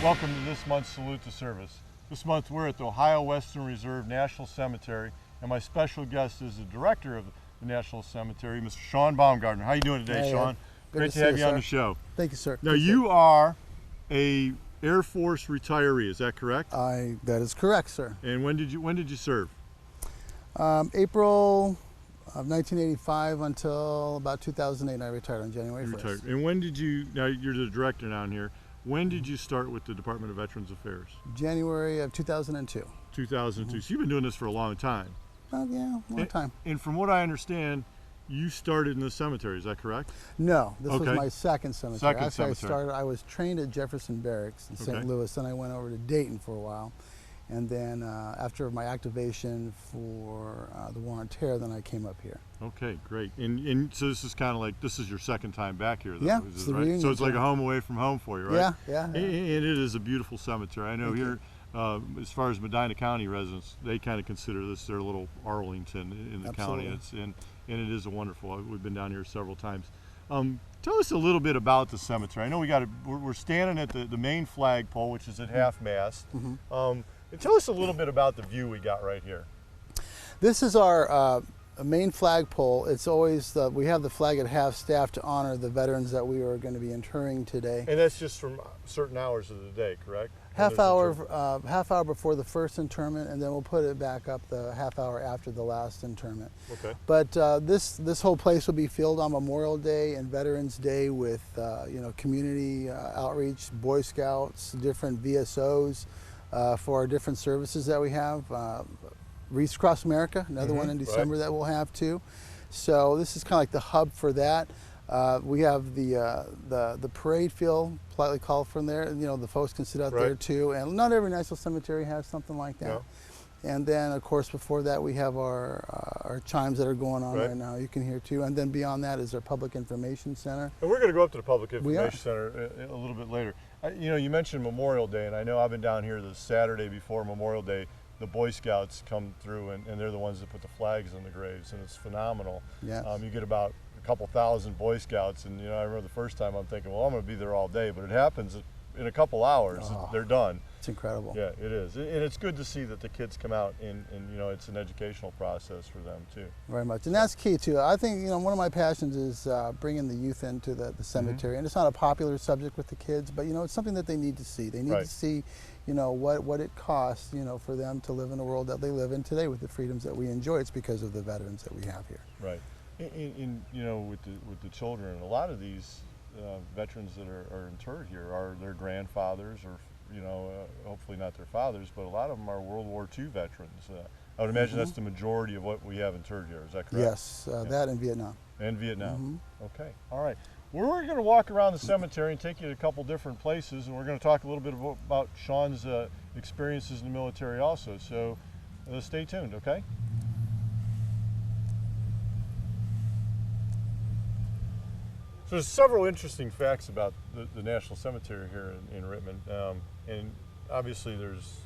Welcome to this month's Salute to Service. This month we're at the Ohio Western Reserve National Cemetery, and my special guest is the director of the National Cemetery, Mr. Sean Baumgartner. How are you doing today, Sean? Great to have you on the show. Thank you, sir. Now you are a Air Force retiree, is that correct? That is correct, sir. And when did you serve? April of 1985 until about 2008. I retired on January 1st. Retired. And when did you? Now you're the director down here. When did you start with the Department of Veterans Affairs? January of 2002. 2002. So you've been doing this for a long time. Well, yeah, long time. And from what I understand, you started in the cemetery, is that correct? No, this was my second cemetery. I was trained at Jefferson Barracks in St. Louis, then I went over to Dayton for a while. And then after my activation for the War on Terror, then I came up here. Okay, great. And so this is kind of like, this is your second time back here, though, yeah, is it, right? So it's like a home away from home for you, right? Yeah. And it is a beautiful cemetery. I know here, as far as Medina County residents, they kind of consider this their little Arlington in the county. And it is a wonderful, we've been down here several times. Tell us a little bit about the cemetery. I know we're standing at the main flagpole, which is at half-mast. And tell us a little bit about the view we got right here. This is our main flagpole. It's always, we have the flag at half-staff to honor the veterans that we are going to be interring today. And that's just from certain hours of the day, correct? Half hour before the first interment, and then we'll put it back up the half hour after the last interment. Okay. But this whole place will be filled on Memorial Day and Veterans Day with community outreach, Boy Scouts, different VSOs for our different services that we have. Wreaths Across America, another one in December that we'll have too. So this is kind of like the hub for that. We have the parade field, politely called from there. The folks can sit out there too. And not every national cemetery has something like that. No. And then, of course, before that, we have our chimes that are going on right now. You can hear too. And then beyond that is our Public Information Center. And we're going to go up to the Public Information Center a little bit later. You mentioned Memorial Day, and I know I've been down here the Saturday before Memorial Day. The Boy Scouts come through, and they're the ones that put the flags on the graves, and it's phenomenal. Yeah. You get about a couple thousand Boy Scouts, and I remember the first time I'm thinking, well, I'm going to be there all day, but it happens in a couple hours. They're done. It's incredible. Yeah, it is, and it's good to see that the kids come out, and it's an educational process for them too. Very much, and that's key too. I think one of my passions is bringing the youth into the cemetery, and it's not a popular subject with the kids, but it's something that they need to see. They need to see, what it costs, for them to live in the world that they live in today with the freedoms that we enjoy. It's because of the veterans that we have here. Right. With the children, a lot of these veterans that are interred here are their grandfathers or hopefully not their fathers, but a lot of them are World War II veterans. I would imagine that's the majority of what we have interred here. Is that correct? Yes, that and Vietnam. And Vietnam. Okay. All right. We're going to walk around the cemetery and take you to a couple different places, and we're going to talk a little bit about Sean's experiences in the military also. So stay tuned, okay? So there's several interesting facts about the National Cemetery here in Rittman. And obviously there's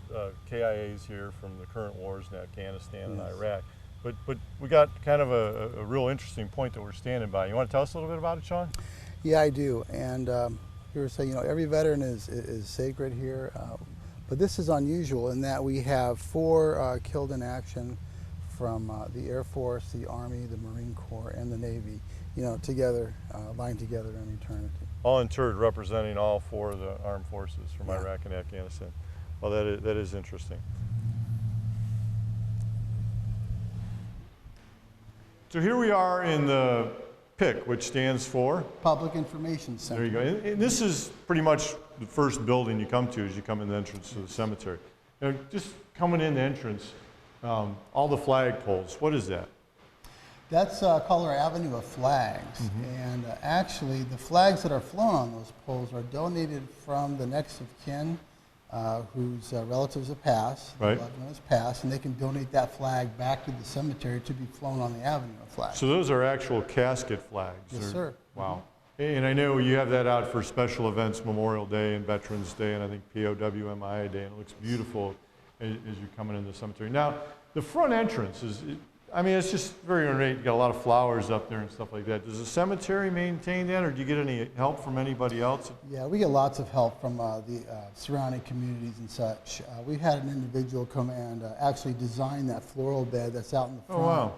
KIAs here from the current wars in Afghanistan and Iraq. But we got kind of a real interesting point that we're standing by. You want to tell us a little bit about it, Sean? Yeah, I do. And here we say, every veteran is sacred here. But this is unusual in that we have 4 killed in action from the Air Force, the Army, the Marine Corps, and the Navy, together, lined together in eternity. All interred, representing all 4 of the armed forces from Iraq and Afghanistan. Well, that is interesting. So here we are in the PIC, which stands for? Public Information Center. There you go. And this is pretty much the first building you come to as you come in the entrance to the cemetery. Just coming in the entrance, all the flagpoles, what is that? That's called our Avenue of Flags. And actually, the flags that are flown on those poles are donated from the next of kin whose relatives have passed, loved one has passed, and they can donate that flag back to the cemetery to be flown on the Avenue of Flags. So those are actual casket flags? Yes, sir. Wow. And I know you have that out for special events, Memorial Day and Veterans Day, and I think POW MIA Day, and it looks beautiful as you're coming into the cemetery. Now, the front entrance is, I mean, it's just very ornate. You got a lot of flowers up there and stuff like that. Does the cemetery maintain that, or do you get any help from anybody else? Yeah, we get lots of help from the surrounding communities and such. We had an individual come and actually design that floral bed that's out in the front. Oh, wow.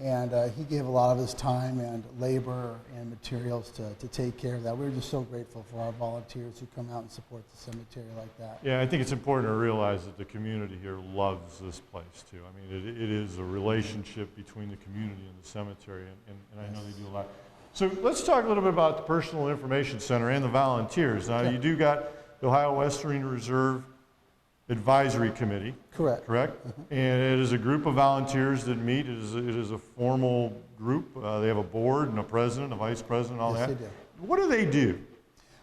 And he gave a lot of his time and labor and materials to take care of that. We're just so grateful for our volunteers who come out and support the cemetery like that. Yeah, I think it's important to realize that the community here loves this place too. I mean, it is a relationship between the community and the cemetery, and I know they do a lot. So let's talk a little bit about the Personal Information Center and the volunteers. Now, you do got the Ohio Western Reserve Advisory Committee. Correct. Correct? And it is a group of volunteers that meet. It is a formal group. They have a board and a president, a vice president, all that. Yes, they do. What do they do?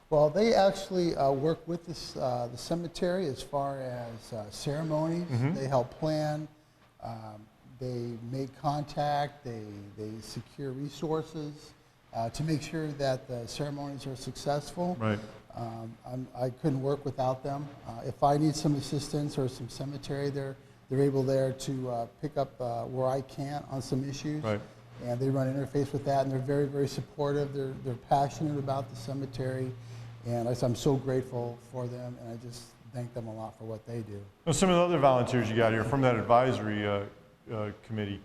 Well, they actually work with the cemetery as far as ceremonies. They help plan. They make contact. They secure resources to make sure that the ceremonies are successful. Right. I couldn't work without them. If I need some assistance or some cemetery, they're able there to pick up where I can't on some issues. Right. And they run interface with that, and they're very, very supportive. They're passionate about the cemetery, and I'm so grateful for them, and I just thank them a lot for what they do. Well, some of the other volunteers you got here from that advisory committee,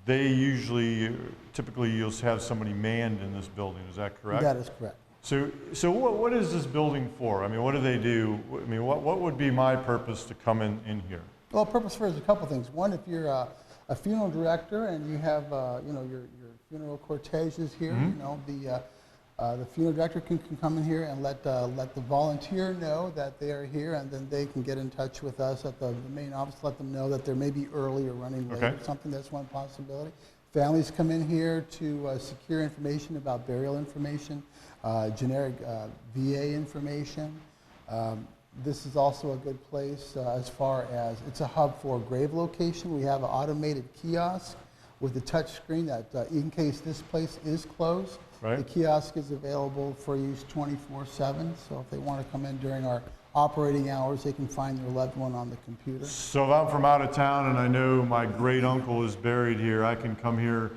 they usually, typically you'll have somebody manned in this building. Is that correct? That is correct. So what is this building for? I mean, what do they do? I mean, what would be my purpose to come in here? Well, purpose for is a couple things. One, if you're a funeral director and you have your funeral corteges here, the funeral director can come in here and let the volunteer know that they are here, and then they can get in touch with us at the main office, let them know that they're maybe early or running late or something. That's one possibility. Families come in here to secure information about burial information, generic VA information. This is also a good place as far as it's a hub for grave location. We have an automated kiosk with a touch screen that in case this place is closed, the kiosk is available for use 24/7. So if they want to come in during our operating hours, they can find their loved one on the computer. So if I'm from out of town and I know my great uncle is buried here, I can come here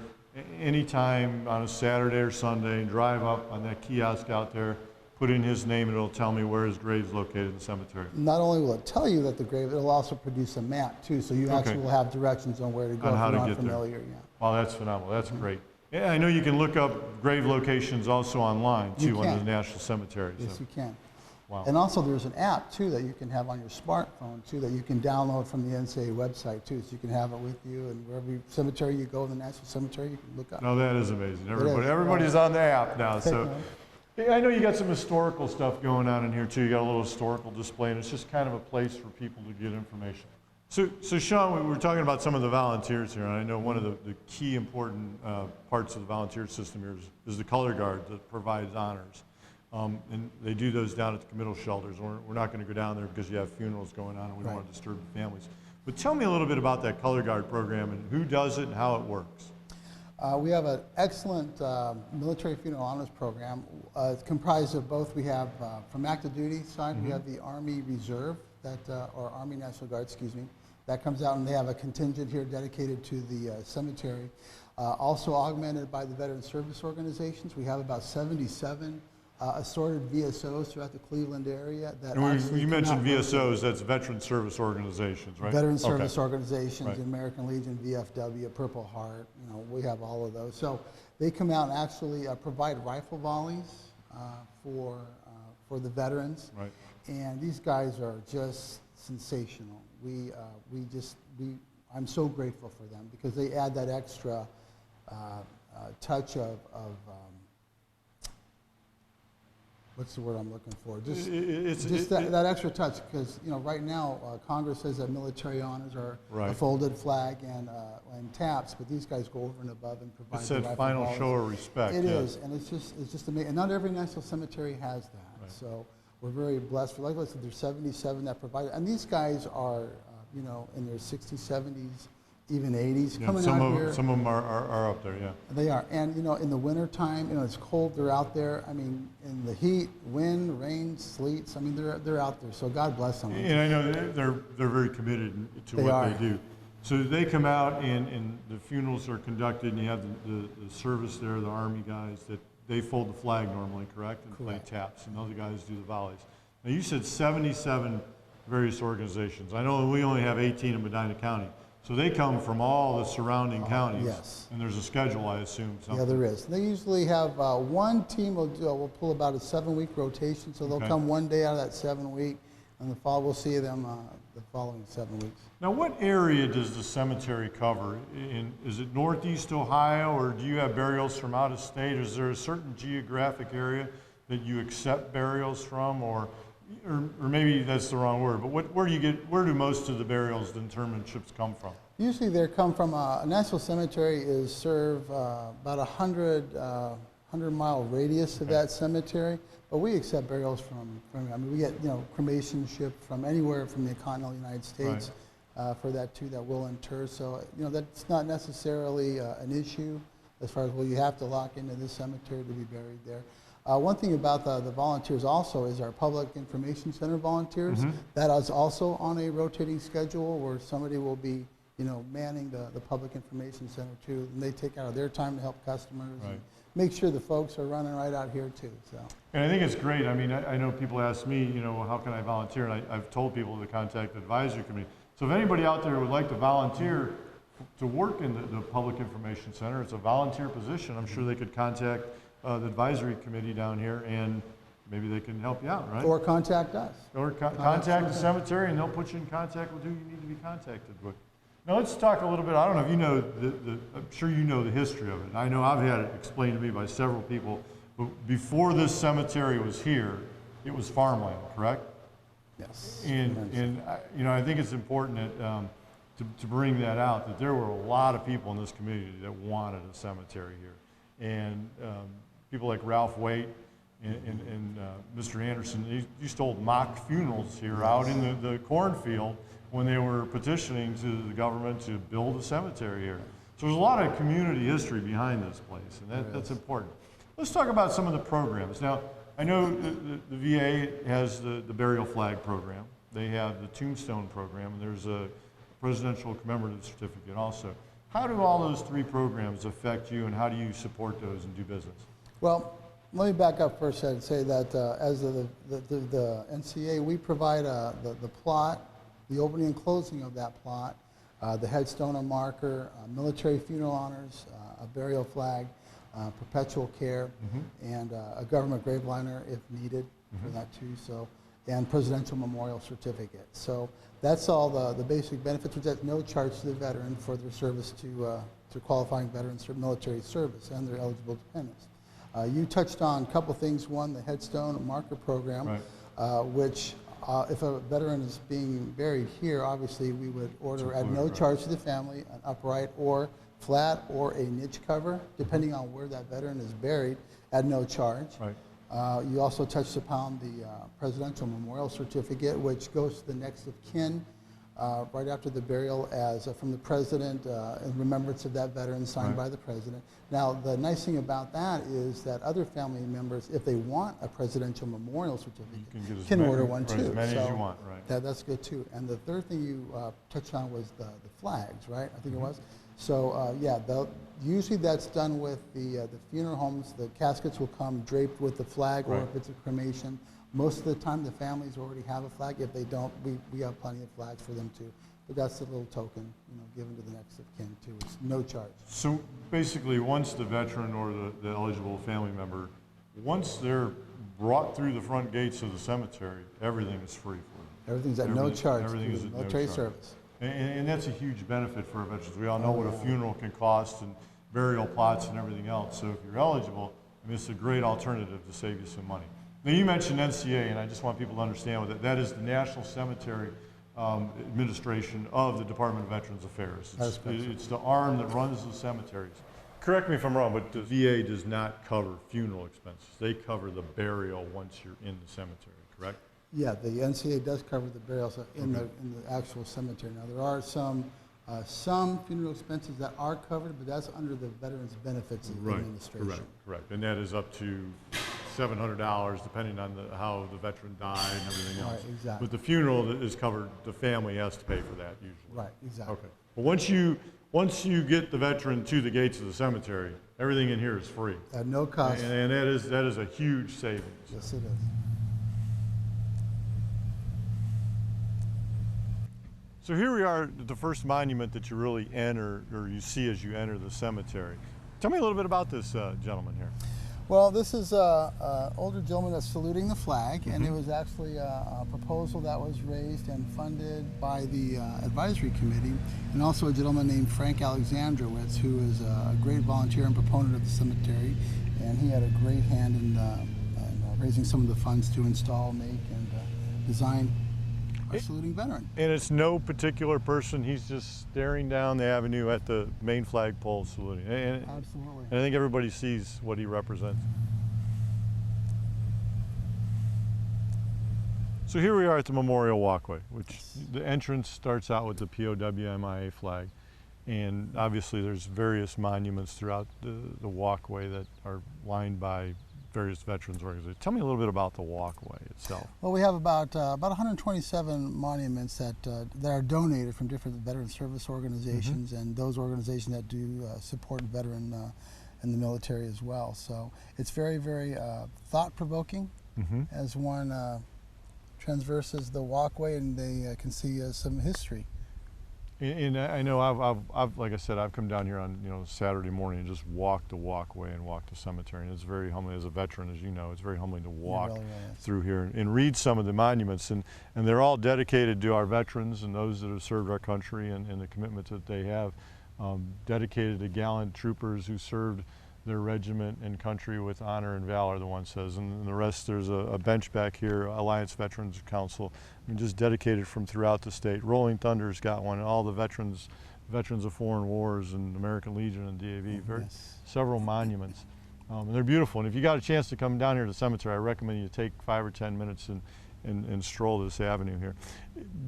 anytime on a Saturday or Sunday and drive up on that kiosk out there, put in his name, and it'll tell me where his grave is located in the cemetery. Not only will it tell you that the grave, it'll also produce a map too, so you actually will have directions on where to go on how if you're to not get familiar. there. Oh, that's phenomenal. That's great. Yeah, I know you can look up grave locations also online too on the National Cemetery. Yes, you can. Wow. And also there's an app too that you can have on your smartphone too that you can download from the NCA website too, so you can have it with you, and wherever cemetery you go in the National Cemetery, you can look up. No, that is amazing. Everybody's on the app now. So I know you got some historical stuff going on in here too. You got a little historical display, and it's just kind of a place for people to get information. So Sean, we were talking about some of the volunteers here, and I know one of the key important parts of the volunteer system here is the color guard that provides honors. And they do those down at the committal shelters. We're not going to go down there because you have funerals going on and we don't want to disturb the families. But tell me a little bit about that color guard program and who does it and how it works. We have an excellent military funeral honors program. It's comprised of both. We have, from active duty side, we have the Army Reserve, or Army National Guard, excuse me. That comes out, and they have a contingent here dedicated to the cemetery. Also augmented by the veteran service organizations. We have about 77 assorted VSOs throughout the Cleveland area. That you mentioned VSOs, that's Veteran Service Organizations, right? Veteran Service Organizations, the American Legion, VFW, Purple Heart, we have all of those. So they come out and actually provide rifle volleys for the veterans. Right. And these guys are just sensational. I'm so grateful for them because they add that extra touch of what's the word I'm looking for? That extra touch, because right now Congress says that military honors are a folded flag and taps, but these guys go over and above and provide. It's that final show of respect. It is, and it's just amazing. And not every national cemetery has that, so we're very blessed. Like I said, there's 77 that provide, and these guys are in their 60s, 70s. Even 80s, coming out here. Some of them are up there, yeah. They are, and in the winter time, it's cold. They're out there. I mean, in the heat, wind, rain, sleets. I mean, they're out there. So God bless them. And I know they're very committed to what they do. So they come out and the funerals are conducted, and you have the service there, the Army guys, that they fold the flag normally, correct? And Correct. play taps, and other guys do the volleys. Now you said 77 various organizations. I know we only have 18 in Medina County. So they come from all the surrounding counties. Yes. And there's a schedule, I assume. Yeah, there is. They usually have one team will pull about a 7-week rotation, so they'll Okay. come one day out of that 7 week, and the fall we'll see them the following 7 weeks. Now, what area does the cemetery cover? Is it Northeast Ohio, or do you have burials from out of state? Is there a certain geographic area that you accept burials from, or maybe that's the wrong word, but where do most of the burials, the intermenships come from? Usually they come from a National Cemetery is serve about 100-mile radius of that cemetery, but we accept burials from I mean, we get cremation shipped from anywhere from the continental United States for that too that will inter. So that's not necessarily an issue as far as you have to lock into this cemetery to be buried there. One thing about the volunteers also is our Public Information Center volunteers. Mm-hmm. That is also on a rotating schedule where somebody will be manning the Public Information Center too, and they take out of their time to help customers and make sure the folks are running right out here too. So. And I think it's great. I mean, I know people ask me, how can I volunteer? And I've told people to contact the advisory committee. So if anybody out there would like to volunteer to work in the Public Information Center, it's a volunteer position. I'm sure they could contact the advisory committee down here, and maybe they can help you out, right? Or contact us. Or contact the cemetery, and they'll put you in contact with who you need to be contacted with. Now let's talk a little bit. I don't know if you know I'm sure you know the history of it. And I know I've had it explained to me by several people. But before this cemetery was here, it was farmland, correct? Yes. And I think it's important that, to bring that out, that there were a lot of people in this community that wanted a cemetery here. And people like Ralph Waite and Mr. Anderson, they used to hold mock funerals here out in the cornfield when they were petitioning to the government to build a cemetery here. So there's a lot of community history behind this place, and that's important. Let's talk about some of the programs. Now, I know the VA has the burial flag program. They have the tombstone program, and there's a presidential commemorative certificate also. How do all those three programs affect you, and how do you support those and do business? Well, let me back up first and say that as the NCA, we provide the plot, the opening and closing of that plot, the headstone and marker, military funeral honors, a burial flag, perpetual care, and a government grave liner if needed for that too. So, and presidential memorial certificate. So that's all the basic benefits, which at no charge to the veteran for their service to qualifying veterans for military service and their eligible dependents. You touched on a couple things. One, the headstone and marker program, which if a veteran is being buried here, obviously we would order at no charge to the family an upright or flat or a niche cover, depending on where that veteran is buried, at no charge. You also touched upon the Presidential Memorial Certificate, which goes to the next of kin right after the burial as from the President in remembrance of that veteran, signed by the President. Now, the nice thing about that is that other family members, if they want a Presidential Memorial Certificate, can order one too. As many as you want, That's good too. And the third thing you touched on was the flags, right? I think it was. So yeah, usually that's done with the funeral homes. The caskets will come draped with the flag, or if it's a cremation. Most of the time, the families already have a flag. If they don't, we have plenty of flags for them too. But that's a little token, given to the next of kin too. It's no charge. So basically, once the veteran or the eligible family member, once they're brought through the front gates of the cemetery, everything is free for them. Everything's at no charge. Everything is at no military charge. Service. And that's a huge benefit for our veterans. We all know what a funeral can cost, and burial plots and everything else. So if you're eligible, I mean, it's a great alternative to save you some money. Now, you mentioned NCA, and I just want people to understand what that is. The National Cemetery Administration of the Department of Veterans Affairs. It's the arm that runs the cemeteries. Correct me if I'm wrong, but the VA does not cover funeral expenses. They cover the burial once you're in the cemetery, correct? Yeah, the NCA does cover the burials in the actual cemetery. Now, there are some funeral expenses that are covered, but that's under the Veterans Benefits Administration. Correct. And that is up to $700, depending on how the veteran died and everything else. Right, exactly. But the funeral is covered, the family has to pay for that usually. Right, exactly. Okay. But once you get the veteran to the gates of the cemetery, everything in here is free. At no cost. And that is a huge savings. Yes, it is. So here we are at the first monument that you really enter, or you see as you enter the cemetery. Tell me a little bit about this gentleman here. Well, this is an older gentleman that's saluting the flag, and it was actually a proposal that was raised and funded by the advisory committee, and also a gentleman named Frank Alexandrowitz, who is a great volunteer and proponent of the cemetery, and he had a great hand in raising some of the funds to install, make, and design our saluting veteran. And it's no particular person, he's just staring down the avenue at the main flagpole saluting. Absolutely. And I think everybody sees what he represents. So here we are at the Memorial Walkway, which the entrance starts out with the POW-MIA flag. And obviously there's various monuments throughout the walkway that are lined by various veterans organizations. Tell me a little bit about the walkway itself. Well, we have about 127 monuments that are donated from different veteran service organizations, and those organizations that do support veteran in the military as well. So it's very, very thought-provoking as one transverses the walkway, and they can see some history. And I know I've like I said, I've come down here on Saturday morning and just walked the walkway and walked the cemetery, and it's very humbling as a veteran, as you know. It's very humbling to walk through here and read some of the monuments, and they're all dedicated to our veterans and those that have served our country, and the commitment that they have, dedicated to gallant troopers who served their regiment and country with honor and valor, the one says, and the rest, there's a bench back here, Alliance Veterans Council, just dedicated from throughout the state. Rolling Thunder's got one, and all the veterans of foreign wars and American Legion and DAV, several monuments. And they're beautiful, and if you got a chance to come down here to the cemetery, I recommend you take 5 or 10 minutes and stroll this avenue here.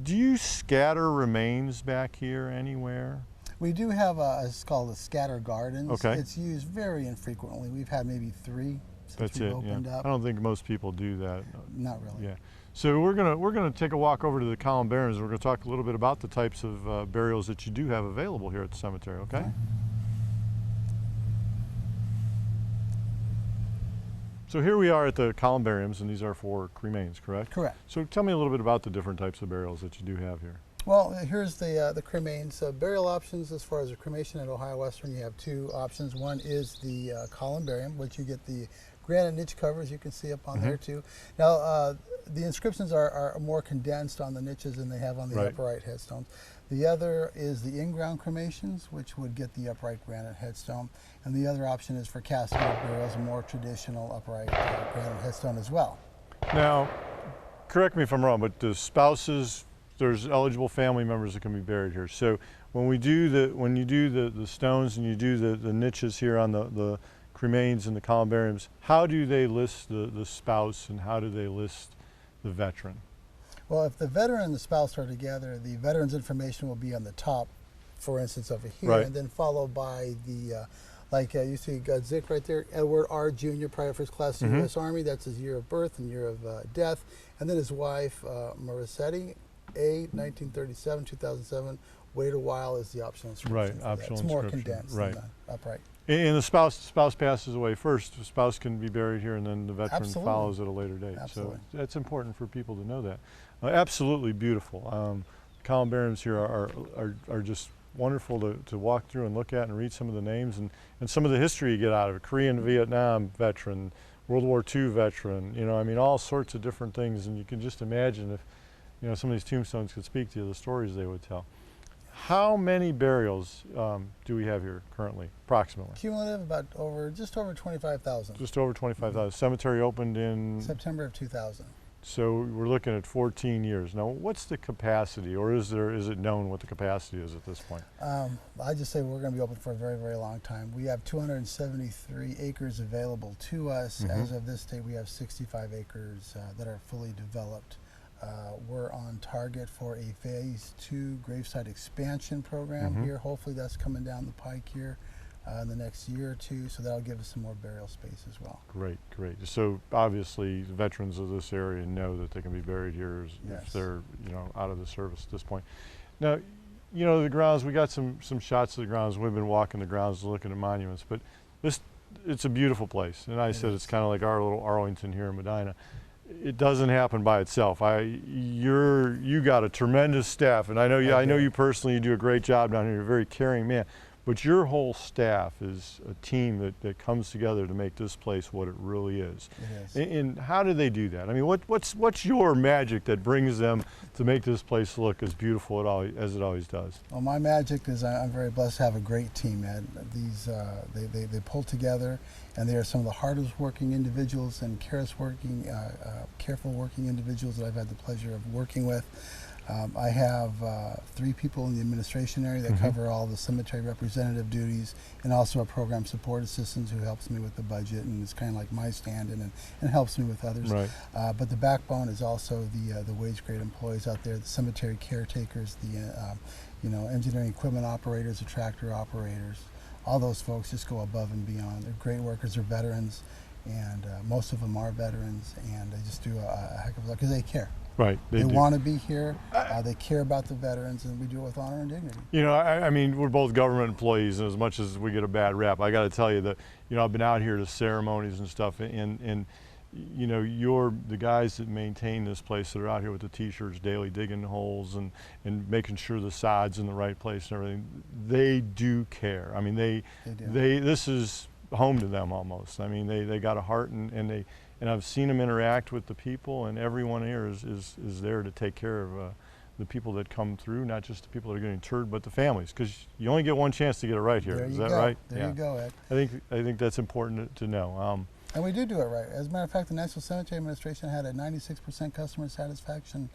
Do you scatter remains back here anywhere? We do have it's called a scatter gardens. Okay. It's used very infrequently. We've had maybe 3 since we've opened up. I don't think most people do that. Not really. Yeah. So we're gonna take a walk over to the columbariums, and we're gonna talk a little bit about the types of burials that you do have available here at the cemetery. Okay. So here we are at the columbariums, and these are for cremains, correct? Correct. So tell me a little bit about the different types of burials that you do have here. Well, here's the cremains. Burial options as far as a cremation at Ohio Western, you have 2 options. One is the columbarium, which you get the granite niche covers you can see up on there too. Now, the inscriptions are more condensed on the niches than they have on the upright headstones. The other is the in-ground cremations, which would get the upright granite headstone. And the other option is for casket burials, a more traditional upright granite headstone as well. Now, correct me if I'm wrong, but the spouses, there's eligible family members that can be buried here. So when you do the stones and you do the niches here on the cremains and the columbariums, how do they list the spouse, and how do they list the veteran? Well, if the veteran and the spouse are together, the veteran's information will be on the top, for instance, over here, and then followed by the, you see Zick right there, Edward R. Jr., Private First Class U.S. Army, that's his year of birth and year of death, and then his wife, Marissetti, A, 1937, 2007, wait a while is the optional inscription. It's more condensed than the upright. And the spouse passes away first. The spouse can be buried here, and then the veteran follows at a later date. So that's important for people to know that. Absolutely beautiful. Columbariums here are just wonderful to walk through and look at and read some of the names and some of the history you get out of it. Korean, Vietnam veteran, World War II veteran, I mean, all sorts of different things, and you can just imagine if some of these tombstones could speak to you, the stories they would tell. How many burials do we have here currently, approximately? Cumulative, just over 25,000. Just over 25,000. Cemetery opened in September of 2000. So we're looking at 14 years. Now, what's the capacity, or is it known what the capacity is at this point? I just say we're going to be open for a very, very long time. We have 273 acres available to us. As of this date, we have 65 acres that are fully developed. We're on target for a phase 2 gravesite expansion program here. Hopefully that's coming down the pike here in the next year or 2, so that'll give us some more burial space as well. Great, great. So obviously the veterans of this area know that they can be buried here if they're out of the service at this point. Now, you know, the grounds, we got some shots of the grounds. We've been walking the grounds looking at monuments, but it's a beautiful place. And I said it's kind of like our little Arlington here in Medina. It doesn't happen by itself. You got a tremendous staff, and I know you personally. You do a great job down here. You're a very caring man, but your whole staff is a team that comes together to make this place what it really is. It is. And how do they do that? I mean, what's your magic that brings them to make this place look as beautiful as it always does? Well, my magic is I'm very blessed to have a great team, Ed. These they pull together, and they are some of the hardest working individuals and careful working individuals that I've had the pleasure of working with. I have 3 people in the administration area that cover all the cemetery representative duties, and also a program support assistant who helps me with the budget and is kind of like my stand-in and helps me with others. Right. But the backbone is also the wage grade employees out there, the cemetery caretakers, the engineering equipment operators, the tractor operators. All those folks just go above and beyond. They're great workers. They're veterans, and most of them are veterans, and they just do a heck of a lot because they care. Right. They want to be here. They care about the veterans, and we do it with honor and dignity. You know, I mean, we're both government employees, and as much as we get a bad rap, I got to tell you that, I've been out here to ceremonies and stuff, and you're the guys that maintain this place that are out here with the T-shirts, daily digging holes and making sure the sod's in the right place and everything. They do care. I mean, this is home to them almost. I mean, they got a heart, and I've seen them interact with the people, and everyone here is there to take care of the people that come through, not just the people that are getting interred, but the families, because you only get one chance to get it right here. Is that right? There you go, Ed. I think that's important to know. And we do it right. As a matter of fact, the National Cemetery Administration had a 96% customer satisfaction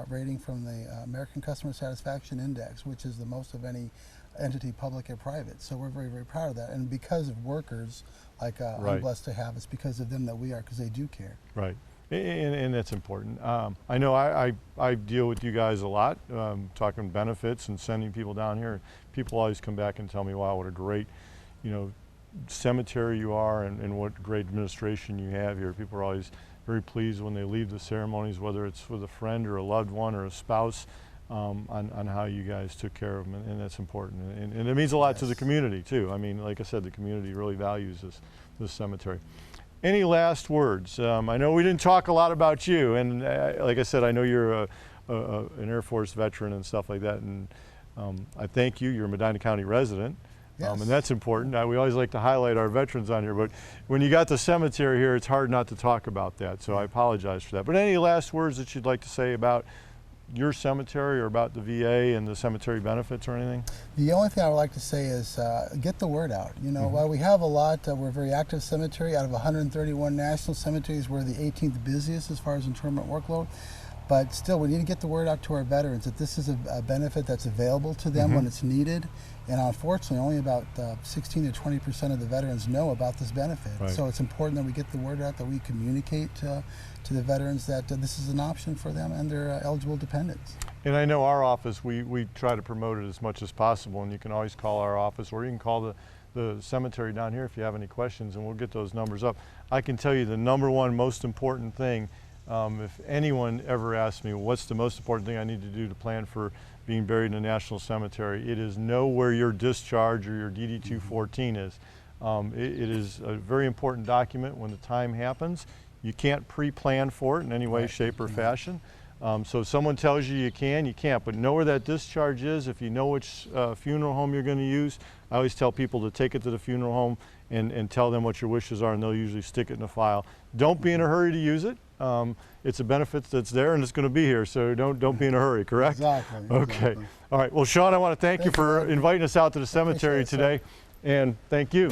rating from the American Customer Satisfaction Index, which is the most of any entity, public or private. So we're very, very proud of that. And because of workers like I'm blessed to have, it's because of them that we are, because they do care. Right. And that's important. I know I deal with you guys a lot, talking benefits and sending people down here. People always come back and tell me, wow, what a great, cemetery you are, and what great administration you have here. People are always very pleased when they leave the ceremonies, whether it's with a friend or a loved one or a spouse, on how you guys took care of them, and that's important. And it means a lot to the community too. I mean, like I said, the community really values this cemetery. Any last words? I know we didn't talk a lot about you, and like I said, I know you're an Air Force veteran and stuff like that, and I thank you. You're a Medina County resident. Yes. And that's important. We always like to highlight our veterans on here, but when you got the cemetery here, it's hard not to talk about that, so I apologize for that. But any last words that you'd like to say about your cemetery or about the VA and the cemetery benefits or anything? The only thing I would like to say is get the word out. While we have a lot, we're a very active cemetery. Out of 131 national cemeteries, we're the 18th busiest as far as interment workload. But still, we need to get the word out to our veterans that this is a benefit that's available to them when it's needed. And unfortunately, only about 16 to 20% of the veterans know about this benefit. Right. So it's important that we get the word out, that we communicate to the veterans that this is an option for them and their eligible dependents. And I know our office, we try to promote it as much as possible, and you can always call our office, or you can call the cemetery down here if you have any questions, and we'll get those numbers up. I can tell you the number one most important thing, if anyone ever asks me what's the most important thing I need to do to plan for being buried in a national cemetery, it is know where your discharge or your DD-214 is. It is a very important document when the time happens. You can't pre-plan for it in any way, shape, or fashion. So if someone tells you you can't, but know where that discharge is. If you know which funeral home you're going to use, I always tell people to take it to the funeral home and tell them what your wishes are, and they'll usually stick it in a file. Don't be in a hurry to use it. It's a benefit that's there, and it's going to be here, so don't be in a hurry, correct? Exactly. Okay. All right. Well, Sean, I want to thank you for inviting us out to the cemetery today, and thank you.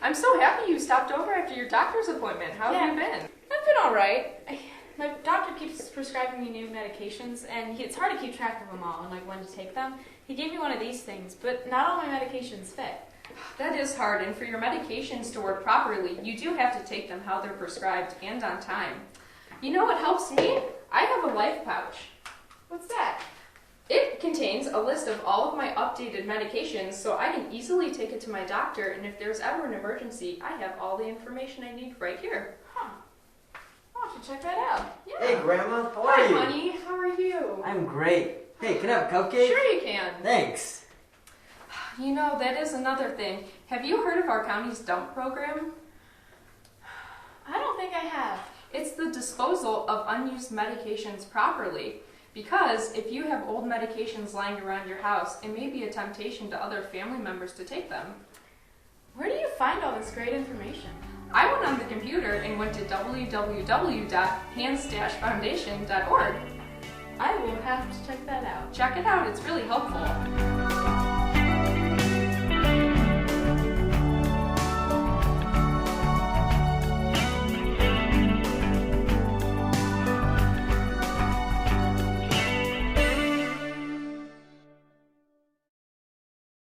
I'm so happy you stopped over after your doctor's appointment. How have you been? I've been all right. My doctor keeps prescribing me new medications, and it's hard to keep track of them all and like when to take them. He gave me one of these things, but not all my medications fit. That is hard, and for your medications to work properly, you do have to take them how they're prescribed and on time. You know what helps me? I have a life pouch. What's that? It contains a list of all of my updated medications, so I can easily take it to my doctor, and if there's ever an emergency, I have all the information I need right here. Huh. I'll have to check that out. Yeah. Hey, Grandma, how are Hi, you? honey. How are you? I'm great. Hey, can I have a cupcake? Sure you can. Thanks. You know, that is another thing. Have you heard of our county's dump program? I don't think I have. It's the disposal of unused medications properly. Because if you have old medications lying around your house, it may be a temptation to other family members to take them. Where do you find all this great information? I went on the computer and went to www.handstashfoundation.org. I will have to check that out. Check it out, it's really helpful.